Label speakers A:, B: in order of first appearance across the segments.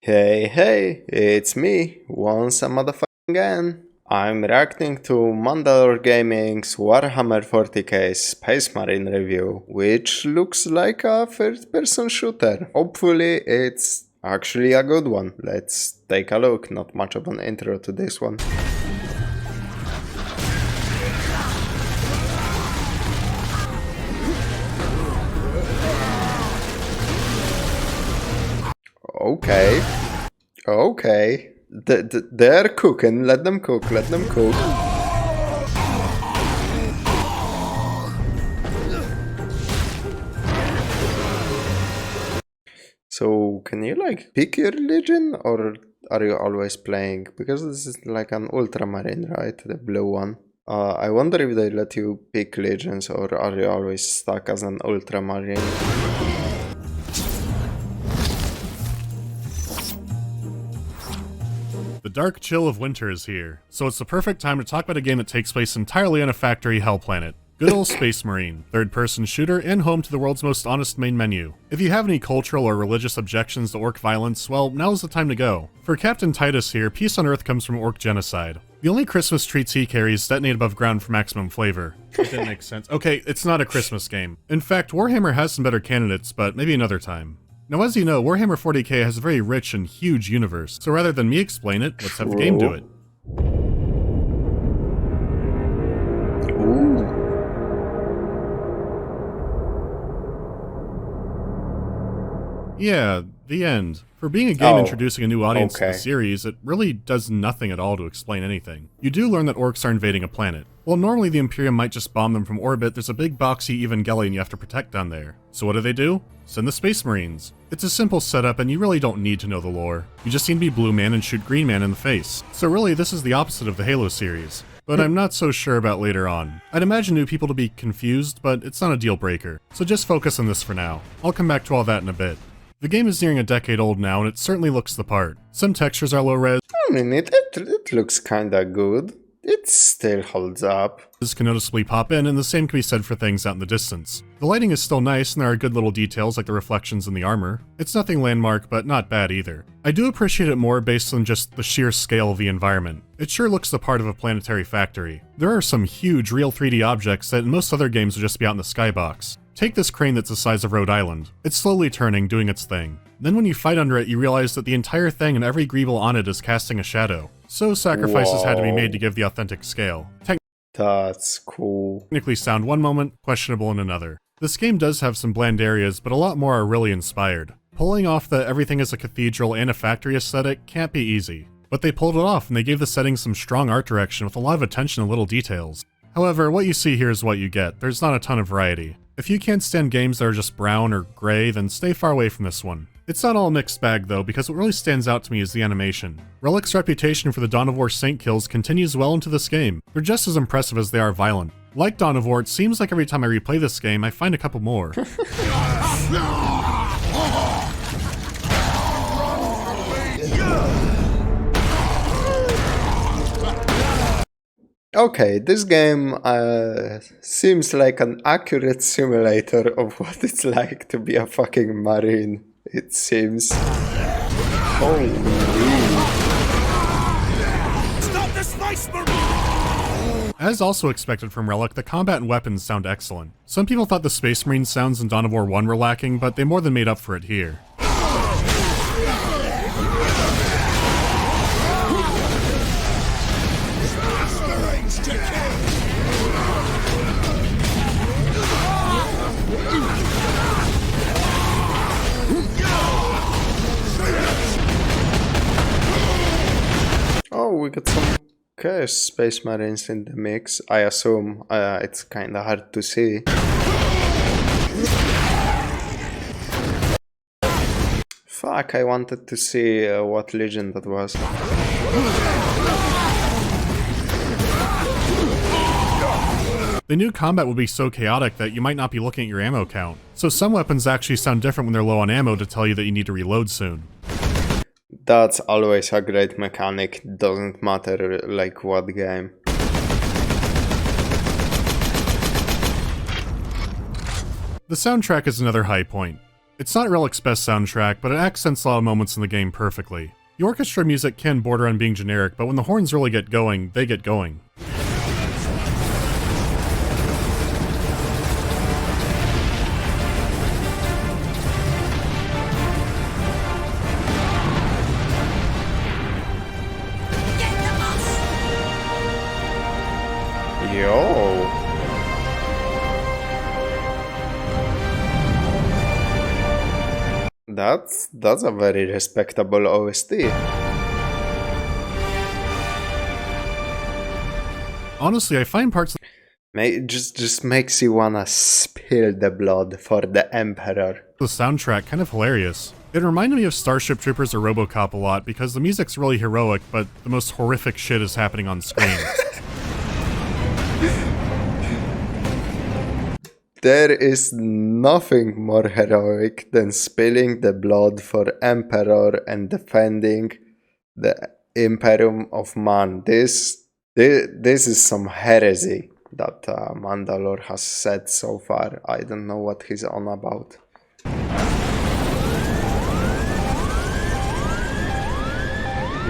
A: Hey, it's me, once a motherfucking again. I'm reacting to MandaloreGaming's Warhammer 40k Space Marine review, which looks like a third-person shooter. Hopefully it's actually a good one. Let's take a look, not much of an intro to this one. Okay. They're cooking. Let them cook. So, can you pick your religion, or are you always playing? Because this is like an ultramarine, right? The blue one. I wonder if they let you pick legions, or are you always stuck as an ultramarine?
B: The dark chill of winter is here, so it's the perfect time to talk about a game that takes place entirely on a factory hell planet. Good old Space Marine, third-person shooter, and home to the world's most honest main menu. If you have any cultural or religious objections to orc violence, well, now's the time to go. For Captain Titus here, peace on Earth comes from orc genocide. The only Christmas treats he carries detonate above ground for maximum flavor. It didn't make sense. Okay, it's not a Christmas game. In fact, Warhammer has some better candidates, but maybe another time. Now, as you know, Warhammer 40k has a very rich and huge universe, so rather than me explain it, let's have the game do it. Yeah, the end. For being a game introducing a new audience to the series, it really does nothing at all to explain anything. You do learn that orcs are invading a planet. While normally the Imperium might just bomb them from orbit, there's a big boxy Evangelion you have to protect down there. So what do? Send the Space Marines. It's a simple setup and you really don't need to know the lore. You just need to be Blue Man and shoot Green Man in the face. So really, this is the opposite of the Halo series. But I'm not so sure about later on. I'd imagine new people to be confused, but it's not a deal breaker. So just focus on this for now. I'll come back to all that in a bit. The game is nearing a decade old now, and it certainly looks the part. Some textures are low-res.
A: I mean, it looks kinda good. It still holds up.
B: This can noticeably pop in, and the same can be said for things out in the distance. The lighting is still nice, and there are good little details like the reflections in the armor. It's nothing landmark, but not bad either. I do appreciate it more based on just the sheer scale of the environment. It sure looks the part of a planetary factory. There are some huge, real 3D objects that in most other games would just be out in the skybox. Take this crane that's the size of Rhode Island. It's slowly turning, doing its thing. Then when you fight under it, you realize that the entire thing and every greeble on it is casting a shadow. So sacrifices had to be made to give the authentic scale.
A: That's cool.
B: Technically sound one moment, questionable in another. This game does have some bland areas, but a lot more are really inspired. Pulling off the everything is a cathedral and a factory aesthetic can't be easy. But they pulled it off, and they gave the settings some strong art direction with a lot of attention to little details. However, what you see here is what you get. There's not a ton of variety. If you can't stand games that are just brown or gray, then stay far away from this one. It's not all a mixed bag though, because what really stands out to me is the animation. Relic's reputation for the Dawn of War Saint kills continues well into this game. They're just as impressive as they are violent. Like Dawn of War, it seems like every time I replay this game, I find a couple more.
A: Okay, this game seems like an accurate simulator of what it's like to be a fucking marine, it seems. Holy.
B: Stop the Space Marine! As also expected from Relic, the combat and weapons sound excellent. Some people thought the Space Marine sounds in Dawn of War 1 were lacking, but they more than made up for it here.
A: Oh, we got some Chaos Space Marines in the mix. I assume it's kinda hard to see. Fuck, I wanted to see what legion that was.
B: The new combat will be so chaotic that you might not be looking at your ammo count. So some weapons actually sound different when they're low on ammo to tell you that you need to reload soon.
A: That's always a great mechanic, doesn't matter like what game.
B: The soundtrack is another high point. It's not Relic's best soundtrack, but it accents a lot of moments in the game perfectly. The orchestra music can border on being generic, but when the horns really get going, they get going.
A: Yo. That's a very respectable OST.
B: Honestly, I find parts
A: just makes you wanna spill the blood for the Emperor.
B: The soundtrack kind of hilarious. It reminded me of Starship Troopers or RoboCop a lot because the music's really heroic, but the most horrific shit is happening on screen.
A: There is nothing more heroic than spilling the blood for Emperor and defending the Imperium of Man. This is some heresy that Mandalore has said so far. I don't know what he's on about.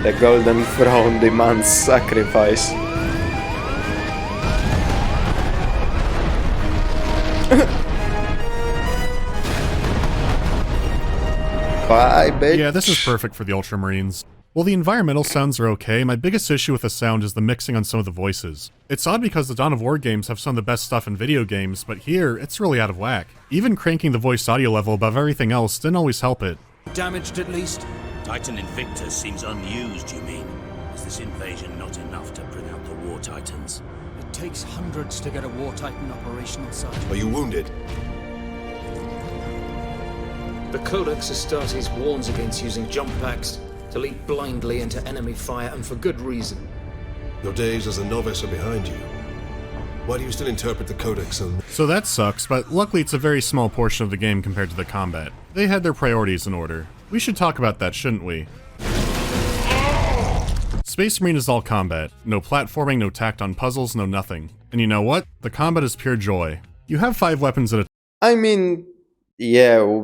A: The Golden Throne demands sacrifice. Bye, bitch.
B: Yeah, this is perfect for the Ultramarines. While the environmental sounds are okay, my biggest issue with the sound is the mixing on some of the voices. It's odd because the Dawn of War games have some of the best stuff in video games, but here, it's really out of whack. Even cranking the voice audio level above everything else didn't always help it.
C: Damaged at least?
D: Titan Invictus seems unused, you mean? Is this invasion not enough to bring out the War Titans?
C: It takes hundreds to get a War Titan operational site.
E: Are you wounded?
F: The Codex Astartes warns against using jump packs to leap blindly into enemy fire, and for good reason.
E: Your days as a novice are behind you. Why do you still interpret the Codex
B: So that sucks, but luckily it's a very small portion of the game compared to the combat. They had their priorities in order. We should talk about that, shouldn't we? Space Marine is all combat. No platforming, no tact on puzzles, no nothing. And you know what? The combat is pure joy. You have 5 weapons at a
A: I mean, yeah,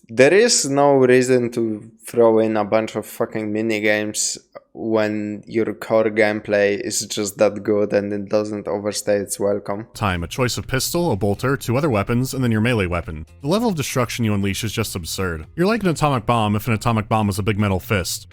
A: there is no reason to throw in a bunch of fucking minigames when your core gameplay is just that good and it doesn't overstay its welcome.
B: time. A choice of pistol, a bolter, 2 other weapons, and then your melee weapon. The level of destruction you unleash is just absurd. You're like an atomic bomb if an atomic bomb was a big metal fist.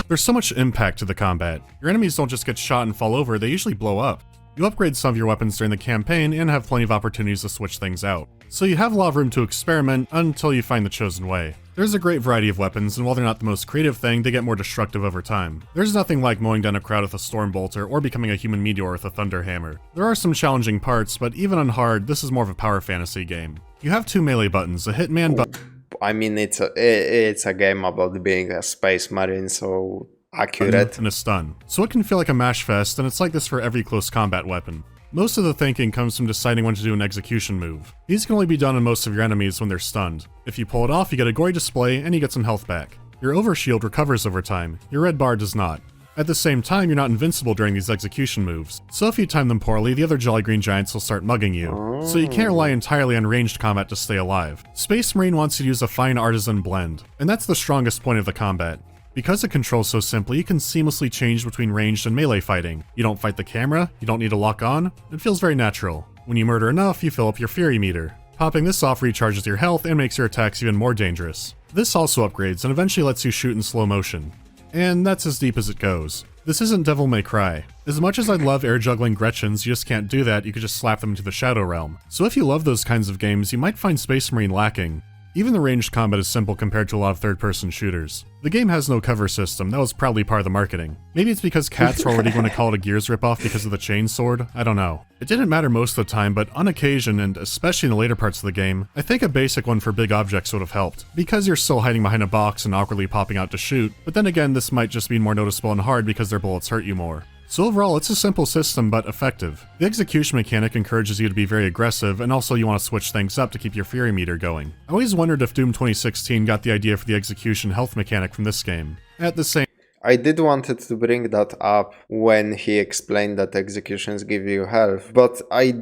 B: There's so much impact to the combat. Your enemies don't just get shot and fall over, they usually blow up. You upgrade some of your weapons during the campaign and have plenty of opportunities to switch things out. So you have a lot of room to experiment until you find the chosen way. There's a great variety of weapons, and while they're not the most creative thing, they get more destructive over time. There's nothing like mowing down a crowd with a storm bolter or becoming a human meteor with a thunder hammer. There are some challenging parts, but even on hard, this is more of a power fantasy game. You have 2 melee buttons, a hitman button.
A: I mean, it's a game about being a space marine, so accurate.
B: And a stun. So it can feel like a mash fest, and it's like this for every close combat weapon. Most of the thinking comes from deciding when to do an execution move. These can only be done on most of your enemies when they're stunned. If you pull it off, you get a gory display, and you get some health back. Your overshield recovers over time, your red bar does not. At the same time, you're not invincible during these execution moves, so if you time them poorly, the other Jolly Green Giants will start mugging you. So you can't rely entirely on ranged combat to stay alive. Space Marine wants you to use a fine artisan blend, and that's the strongest point of the combat. Because it controls so simply, you can seamlessly change between ranged and melee fighting. You don't fight the camera, you don't need to lock on, it feels very natural. When you murder enough, you fill up your fury meter. Popping this off recharges your health and makes your attacks even more dangerous. This also upgrades and eventually lets you shoot in slow motion. And that's as deep as it goes. This isn't Devil May Cry. As much as I'd love air juggling Gretchens, you just can't do that, you could just slap them into the Shadow Realm. So if you love those kinds of games, you might find Space Marine lacking. Even the ranged combat is simple compared to a lot of third-person shooters. The game has no cover system, that was probably part of the marketing. Maybe it's because cats were already going to call it a Gears ripoff because of the chainsword, I don't know. It didn't matter most of the time, but on occasion, and especially in the later parts of the game, I think a basic one for big objects would have helped. Because you're still hiding behind a box and awkwardly popping out to shoot, but then again this might just be more noticeable and hard because their bullets hurt you more. So overall, it's a simple system, but effective. The execution mechanic encourages you to be very aggressive, and also you want to switch things up to keep your fury meter going. I always wondered if Doom 2016 got the idea for the execution health mechanic from this game. At the same
A: I did wanted to bring that up when he explained that executions give you health, but I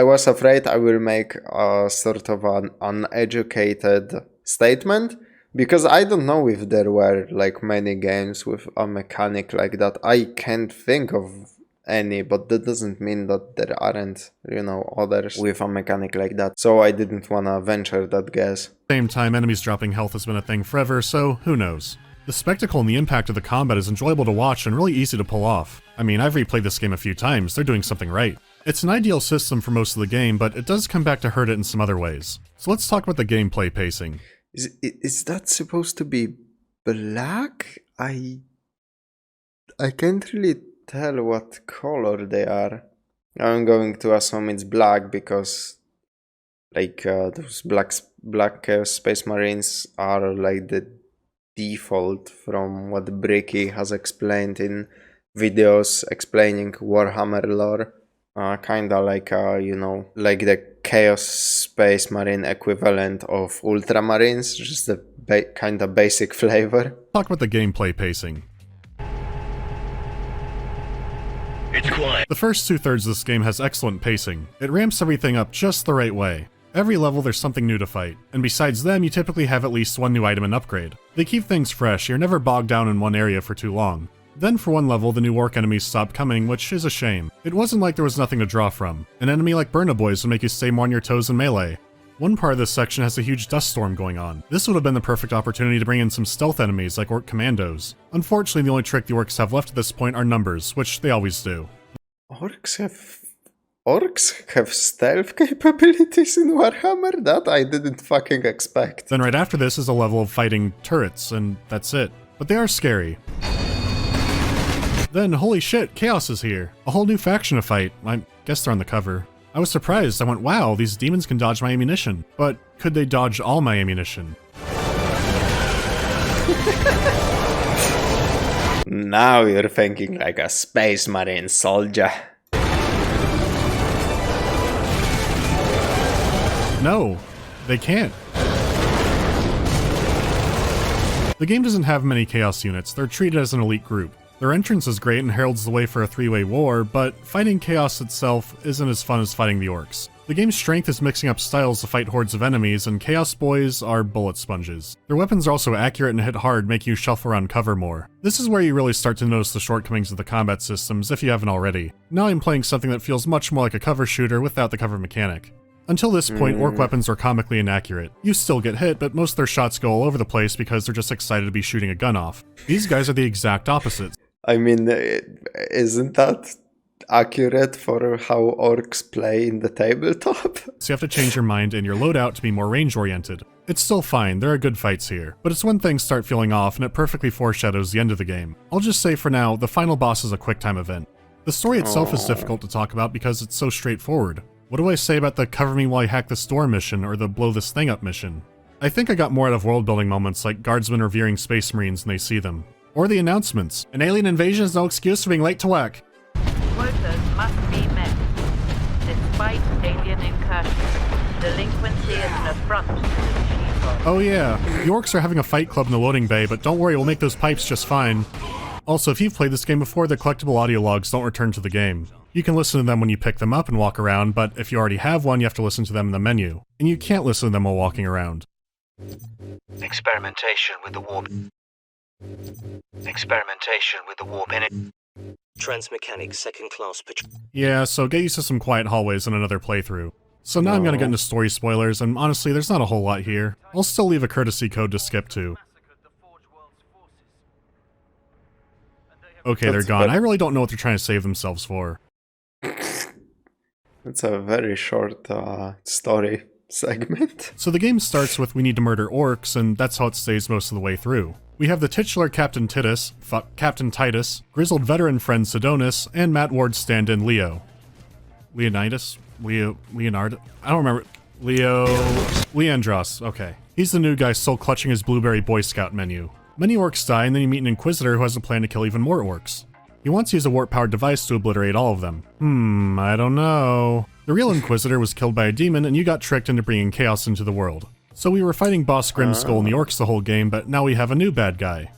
A: was afraid I will make a sort of an uneducated statement, because I don't know if there were like many games with a mechanic like that. I can't think of any, but that doesn't mean that there aren't, you know, others with a mechanic like that. So I didn't wanna venture that guess.
B: Same time, enemies dropping health has been a thing forever, so who knows? The spectacle and the impact of the combat is enjoyable to watch and really easy to pull off. I mean, I've replayed this game a few times, they're doing something right. It's an ideal system for most of the game, but it does come back to hurt it in some other ways. So let's talk about the gameplay pacing.
A: Is that supposed to be black? I can't really tell what color they are. I'm going to assume it's black because like those black Space Marines are like the default from what Bricky has explained in videos explaining Warhammer lore. Kinda like you know, like the Chaos Space Marine equivalent of Ultramarines, just the kinda basic flavor.
B: Talk about the gameplay pacing.
D: It's quiet.
B: The first 2/3 of this game has excellent pacing. It ramps everything up just the right way. Every level there's something new to fight, and besides them you typically have at least one new item and upgrade. They keep things fresh, you're never bogged down in one area for too long. Then for one level the new orc enemies stopped coming, which is a shame. It wasn't like there was nothing to draw from. An enemy like Burna Boys would make you stay more on your toes in melee. One part of this section has a huge dust storm going on. This would have been the perfect opportunity to bring in some stealth enemies like orc commandos. Unfortunately the only trick the orcs have left at this point are numbers, which they always do.
A: Orcs have stealth capabilities in Warhammer? That I didn't fucking expect.
B: Then right after this is a level of fighting turrets, and that's it. But they are scary. Then, holy shit, Chaos is here. A whole new faction to fight. I guess they're on the cover. I was surprised. I went, wow, these demons can dodge my ammunition. But could they dodge all my ammunition?
A: Now you're thinking like a Space Marine soldier.
B: No, they can't. The game doesn't have many Chaos units. They're treated as an elite group. Their entrance is great and heralds the way for a three-way war, but fighting Chaos itself isn't as fun as fighting the orcs. The game's strength is mixing up styles to fight hordes of enemies, and Chaos Boys are bullet sponges. Their weapons are also accurate and hit hard, making you shuffle around cover more. This is where you really start to notice the shortcomings of the combat systems, if you haven't already. Now I'm playing something that feels much more like a cover shooter without the cover mechanic. Until this point, orc weapons are comically inaccurate. You still get hit, but most of their shots go all over the place because they're just excited to be shooting a gun off. These guys are the exact opposites.
A: I mean, isn't that accurate for how orcs play in the tabletop?
B: So you have to change your mind and your loadout to be more range-oriented. It's still fine, there are good fights here, but it's when things start feeling off and it perfectly foreshadows the end of the game. I'll just say for now, the final boss is a quick-time event. The story itself is difficult to talk about because it's so straightforward. What do I say about the cover me while you hack this door mission or the blow this thing up mission? I think I got more out of world-building moments like guardsmen revering space marines when they see them. Or the announcements. An alien invasion is no excuse for being late to work.
G: Quotas must be met. Despite alien incursions, delinquency is an affront to the sheepdog.
B: Oh yeah, the orcs are having a fight club in the loading bay, but don't worry, we'll make those pipes just fine. Also, if you've played this game before, the collectible audio logs don't return to the game. You can listen to them when you pick them up and walk around, but if you already have one, you have to listen to them in the menu. And you can't listen to them while walking around.
H: Experimentation with the warp. Experimentation with the warp in it. Transmechanic second class patrol.
B: Yeah, so get used to some quiet hallways in another playthrough. So now I'm gonna get into story spoilers, and honestly, there's not a whole lot here. I'll still leave a courtesy code to skip to. Okay, they're gone. I really don't know what they're trying to save themselves for.
A: It's a very short story segment.
B: So the game starts with we need to murder orcs, and that's how it stays most of the way through. We have the titular Captain Titus, grizzled veteran friend Sidonis, and Matt Ward's stand-in Leo. Leonardo? I don't remember. Leandros, okay. He's the new guy still clutching his blueberry Boy Scout menu. Many orcs die, and then you meet an Inquisitor who has a plan to kill even more orcs. He wants to use a warp-powered device to obliterate all of them. I don't know. The real Inquisitor was killed by a demon, and you got tricked into bringing chaos into the world. So we were fighting Boss Grimskull and the orcs the whole game, but now we have a new bad guy.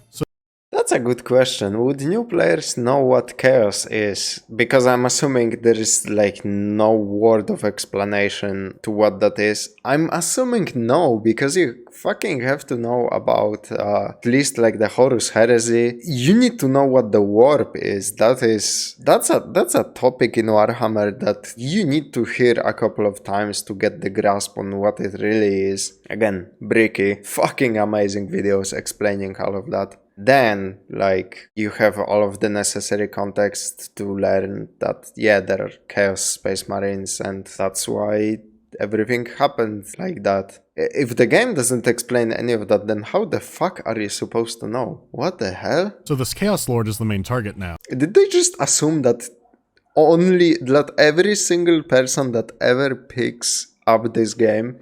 A: That's a good question. Would new players know what chaos is? Because I'm assuming there is like no word of explanation to what that is. I'm assuming no, because you fucking have to know about at least like the Horus Heresy. You need to know what the warp is. That's a topic in Warhammer that you need to hear a couple of times to get the grasp on what it really is. Again, Bricky, fucking amazing videos explaining all of that. Then, like, you have all of the necessary context to learn that, yeah, there are Chaos Space Marines, and that's why everything happened like that. If the game doesn't explain any of that, then how the fuck are you supposed to know? What the hell?
B: So this Chaos Lord is the main target now.
A: Did they just assume that every single person that ever picks up this game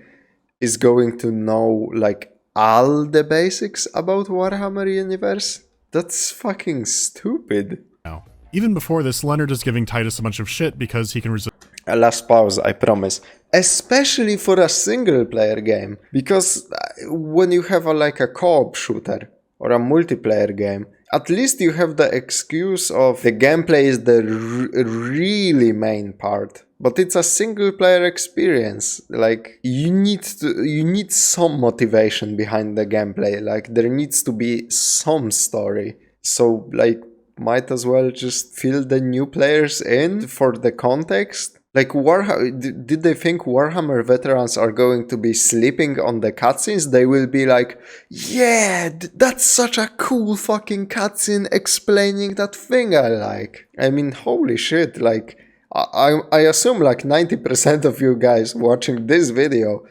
A: is going to know, like, all the basics about Warhammer universe? That's fucking stupid.
B: Now, even before this, Leonard is giving Titus a bunch of shit because he can resist.
A: A last pause, I promise. Especially for a single player game. Because when you have like a co-op shooter or a multiplayer game, at least you have the excuse of the gameplay is the really main part. But it's a single player experience. Like, you need some motivation behind the gameplay. Like, there needs to be some story. So, like, might as well just fill the new players in for the context. Like, did they think Warhammer veterans are going to be sleeping on the cutscenes? They will be like, yeah, that's such a cool fucking cutscene explaining that thing I like. I mean, holy shit, like, I assume like 90% of you guys watching this video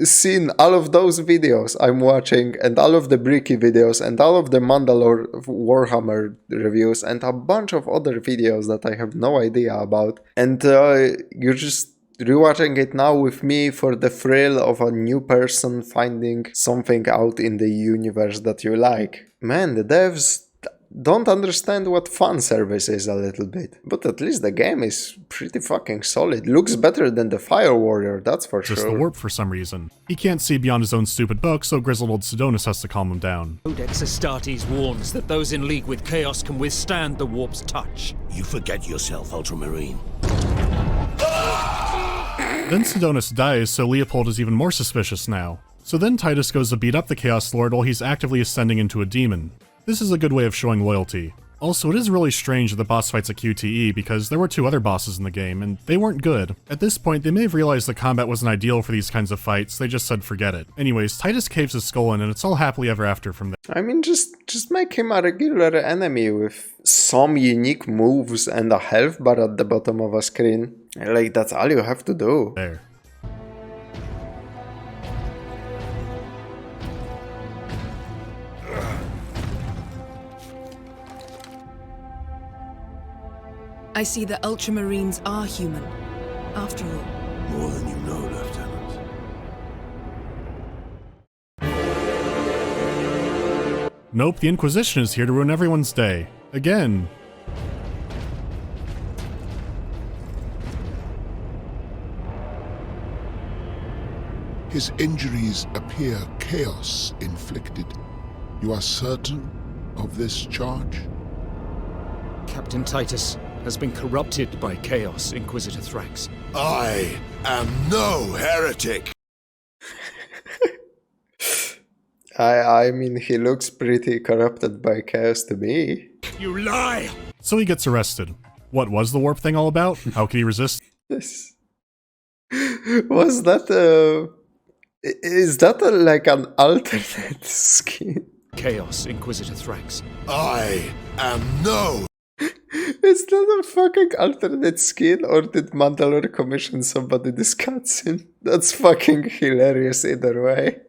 A: seen all of those videos I'm watching, and all of the Bricky videos, and all of the Mandalore Warhammer reviews, and a bunch of other videos that I have no idea about. And you're just rewatching it now with me for the thrill of a new person finding something out in the universe that you like. Man, the devs don't understand what fan service is a little bit. But at least the game is pretty fucking solid. Looks better than the Fire Warrior, that's for sure.
B: Just the warp for some reason. He can't see beyond his own stupid book, so grizzled old Sidonis has to calm him down.
C: Codex Astartes warns that those in league with Chaos can withstand the warp's touch.
D: You forget yourself, Ultramarine.
B: Then Sidonis dies, so Leopold is even more suspicious now. So then Titus goes to beat up the Chaos Lord while he's actively ascending into a demon. This is a good way of showing loyalty. Also, it is really strange that the boss fight's a QTE because there were 2 other bosses in the game, and they weren't good. At this point, they may have realized that combat wasn't ideal for these kinds of fights, they just said forget it. Anyways, Titus caves his skull in, and it's all happily ever after from there.
A: I mean, just make him a regular enemy with some unique moves and a health bar at the bottom of a screen. Like, that's all you have to do.
B: There.
I: I see the Ultramarines are human, after all.
D: More than you know, Lieutenant.
B: Nope, the Inquisition is here to ruin everyone's day. Again.
J: His injuries appear chaos inflicted. You are certain of this charge?
C: Captain Titus has been corrupted by Chaos, Inquisitor Thrax.
E: I am no heretic!
A: I mean, he looks pretty corrupted by chaos to me.
C: You lie!
B: So he gets arrested. What was the warp thing all about? How could he resist?
A: Was that is that like an alternate skin?
C: Chaos, Inquisitor Thrax.
E: I am no...
A: Is that a fucking alternate skin, or did Mandalore commission somebody this cutscene? That's fucking hilarious either way.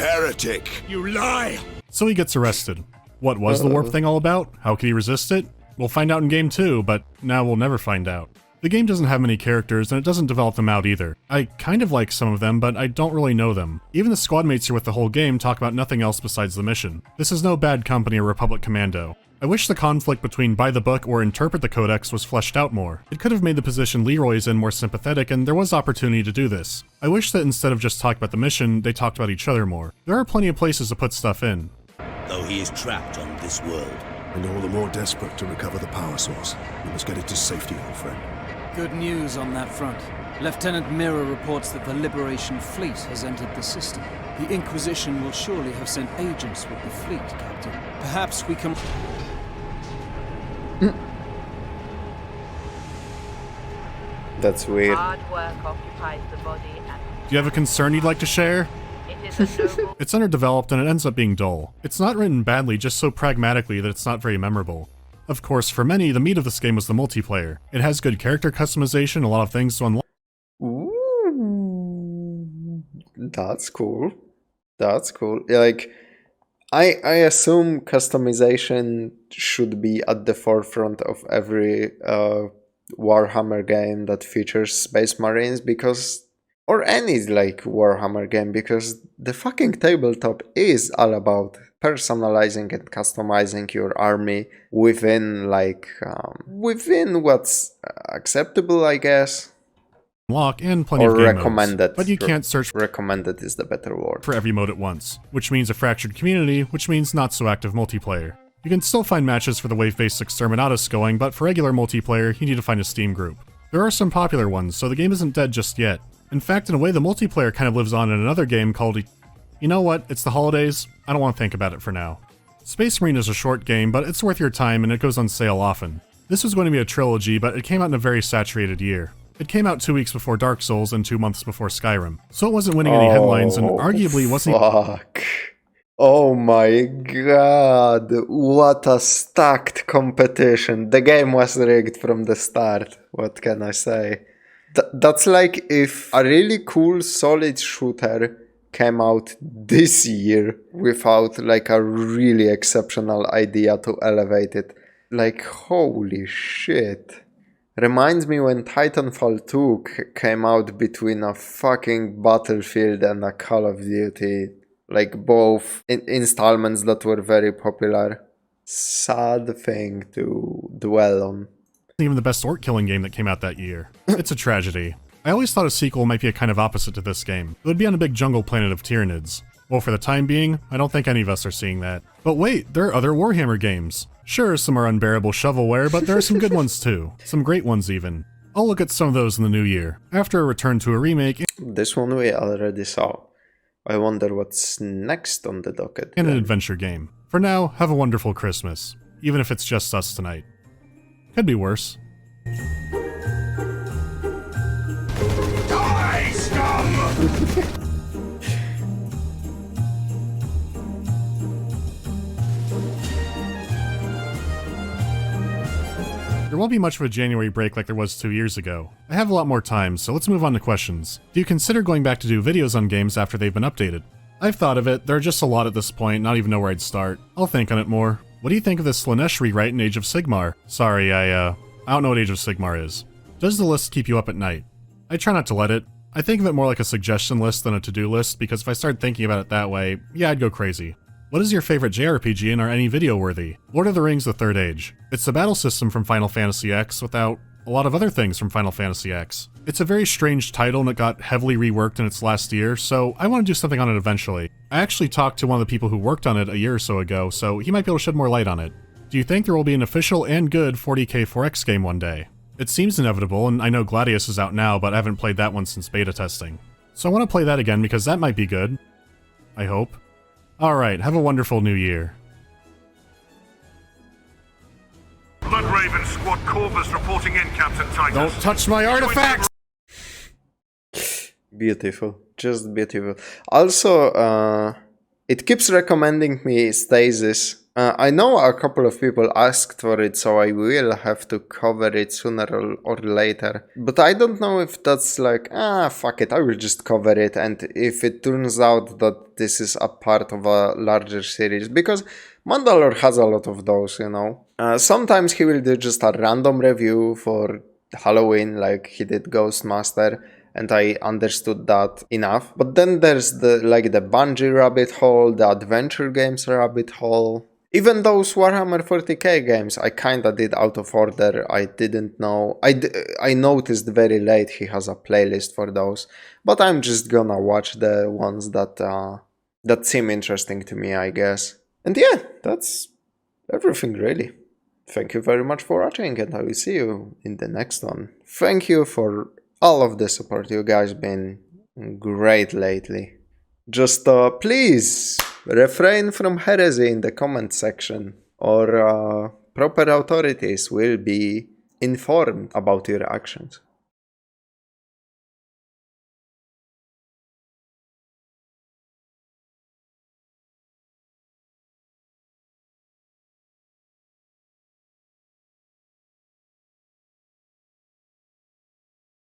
E: heretic!
C: You lie!
B: So he gets arrested. What was the warp thing all about? How could he resist it? We'll find out in Game 2, but now we'll never find out. The game doesn't have many characters, and it doesn't develop them out either. I kind of like some of them, but I don't really know them. Even the squad mates here with the whole game talk about nothing else besides the mission. This is no Bad Company or Republic Commando. I wish the conflict between buy the book or interpret the codex was fleshed out more. It could have made the position Leroy is in more sympathetic, and there was opportunity to do this. I wish that instead of just talking about the mission, they talked about each other more. There are plenty of places to put stuff in.
D: though he is trapped on this world.
E: And all the more desperate to recover the power source. We must get it to safety, old friend.
K: Good news on that front. Lieutenant Mirror reports that the Liberation Fleet has entered the system. The Inquisition will surely have sent agents with the fleet, Captain. Perhaps we can...
A: That's weird.
G: Hard work occupies the body and...
B: Do you have a concern you'd like to share?
G: It is a noble...
B: It's underdeveloped and it ends up being dull. It's not written badly, just so pragmatically that it's not very memorable. Of course, for many, the meat of this game was the multiplayer. It has good character customization, a lot of things to unlock.
A: Ooh, that's cool. That's cool. Like, I assume customization should be at the forefront of every Warhammer game that features Space Marines, because, or any like Warhammer game, because the fucking tabletop is all about personalizing and customizing your army within like within what's acceptable, I guess.
B: Unlock and plenty
A: or
B: of game
A: recommended,
B: modes, but you can't search
A: recommended is the better word
B: for every mode at once, which means a fractured community, which means not so active multiplayer. You can still find matches for the wave-based Exterminatus going, but for regular multiplayer, you need to find a Steam group. There are some popular ones, so the game isn't dead just yet. In fact, in a way, the multiplayer kind of lives on in another game called... You know what? It's the holidays. I don't want to think about it for now. Space Marine is a short game, but it's worth your time and it goes on sale often. This was going to be a trilogy, but it came out in a very saturated year. It came out 2 weeks before Dark Souls and 2 months before Skyrim, so it wasn't winning any headlines and arguably wasn't...
A: Fuck. Oh my god, what a stacked competition. The game was rigged from the start, what can I say? That's like if a really cool solid shooter came out this year without like a really exceptional idea to elevate it. Like, holy shit. Reminds me when Titanfall 2 came out between a fucking Battlefield and a Call of Duty. Like both installments that were very popular. Sad thing to dwell on.
B: Even the best orc killing game that came out that year. It's a tragedy. I always thought a sequel might be a kind of opposite to this game. It would be on a big jungle planet of Tyranids. Well, for the time being, I don't think any of us are seeing that. But wait, there are other Warhammer games. Sure, some are unbearable shovelware, but there are some good ones too. Some great ones even. I'll look at some of those in the new year, after a return to a remake.
A: This one we already saw. I wonder what's next on the docket.
B: And an adventure game. For now, have a wonderful Christmas. Even if it's just us tonight. Could be worse.
L: Die, scum!
B: There won't be much of a January break like there was 2 years ago. I have a lot more time, so let's move on to questions. Do you consider going back to do videos on games after they've been updated? I've thought of it, there are just a lot at this point, not even know where I'd start. I'll think on it more. What do you think of the Slaanesh rewrite in Age of Sigmar? Sorry, I don't know what Age of Sigmar is. Does the list keep you up at night? I try not to let it. I think of it more like a suggestion list than a to-do list, because if I start thinking about it that way, yeah, I'd go crazy. What is your favorite JRPG and are any video worthy? Lord of the Rings: The Third Age. It's the battle system from Final Fantasy X without a lot of other things from Final Fantasy X. It's a very strange title and it got heavily reworked in its last year, so I want to do something on it eventually. I actually talked to one of the people who worked on it a year or so ago, so he might be able to shed more light on it. Do you think there will be an official and good 40k 4X game one day? It seems inevitable, and I know Gladius is out now, but I haven't played that one since beta testing. So I want to play that again because that might be good. I hope. Alright, have a wonderful new year.
L: Bloodraven Squad Corvus reporting in, Captain Titus.
B: Don't touch my artifacts!
A: Beautiful. Just beautiful. Also, it keeps recommending me Stasis. I know a couple of people asked for it, so I will have to cover it sooner or later. But I don't know if that's like, fuck it, I will just cover it. And if it turns out that this is a part of a larger series, because Mandalore has a lot of those, you know. Sometimes he will do just a random review for Halloween, like he did Ghostmaster. And I understood that enough. But then there's the Bungie rabbit hole, the adventure games rabbit hole. Even those Warhammer 40k games, I kinda did out of order. I didn't know. I noticed very late he has a playlist for those. But I'm just gonna watch the ones that seem interesting to me, I guess. And yeah, that's everything really. Thank you very much for watching, and I will see you in the next one. Thank you for all of the support. You guys been great lately. Just please refrain from heresy in the comment section, or proper authorities will be informed about your actions.